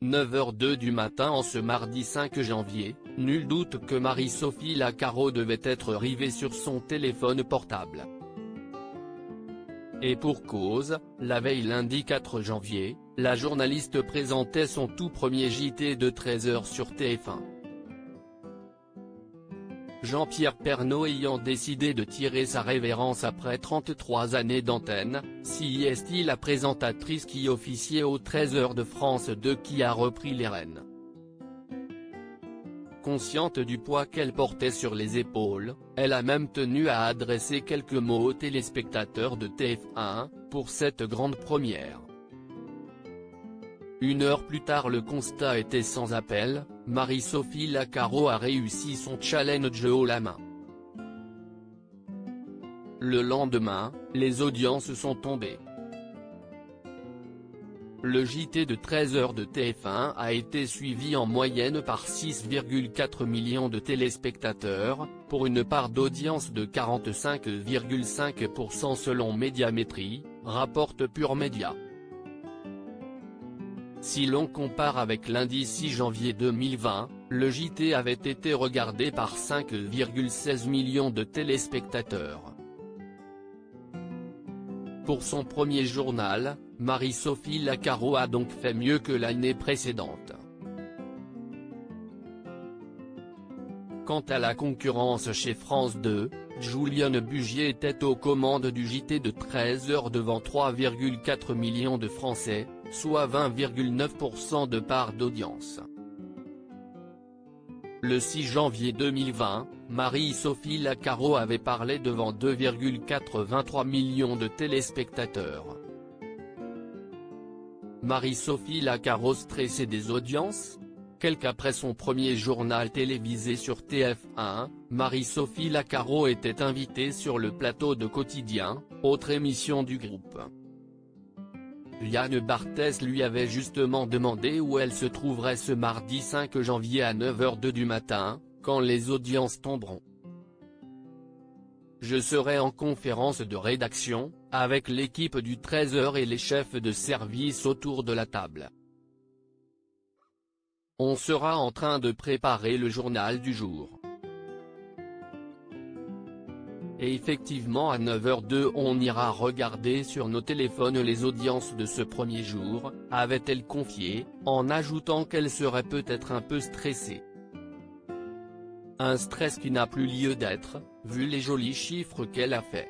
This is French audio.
9h02 du matin en ce mardi 5 janvier, nul doute que Marie-Sophie Lacaro devait être rivée sur son téléphone portable. Et pour cause, la veille lundi 4 janvier, la journaliste présentait son tout premier JT de 13h sur TF1. Jean-Pierre Pernaut ayant décidé de tirer sa révérence après 33 années d'antenne, si est-il la présentatrice qui officiait aux 13h de France 2 qui a repris les rênes. Consciente du poids qu'elle portait sur les épaules, elle a même tenu à adresser quelques mots aux téléspectateurs de TF1, pour cette grande première. Une heure plus tard le constat était sans appel, Marie-Sophie Lacaro a réussi son challenge haut la main. Le lendemain, les audiences sont tombées. Le JT de 13h de TF1 a été suivi en moyenne par 6,4 millions de téléspectateurs, pour une part d'audience de 45,5% selon Médiamétrie, rapporte Pure Média. Si l'on compare avec lundi 6 janvier 2020, le JT avait été regardé par 5,16 millions de téléspectateurs. Pour son premier journal, Marie-Sophie Lacaro a donc fait mieux que l'année précédente. Quant à la concurrence chez France 2, Juliane Bugier était aux commandes du JT de 13h devant 3,4 millions de Français, soit 20,9% de part d'audience. Le 6 janvier 2020, Marie-Sophie Lacaro avait parlé devant 2,423 millions de téléspectateurs. Marie-Sophie Lacaro stressait des audiences ? Quelqu'après son premier journal télévisé sur TF1, Marie-Sophie Lacaro était invitée sur le plateau de Quotidien, autre émission du groupe. Yann Barthès lui avait justement demandé où elle se trouverait ce mardi 5 janvier à 9h02 du matin, quand les audiences tomberont. Je serai en conférence de rédaction, avec l'équipe du 13h et les chefs de service autour de la table. On sera en train de préparer le journal du jour. Et effectivement à 9h02 on ira regarder sur nos téléphones les audiences de ce premier jour, avait-elle confié, en ajoutant qu'elle serait peut-être un peu stressée. Un stress qui n'a plus lieu d'être, vu les jolis chiffres qu'elle a fait.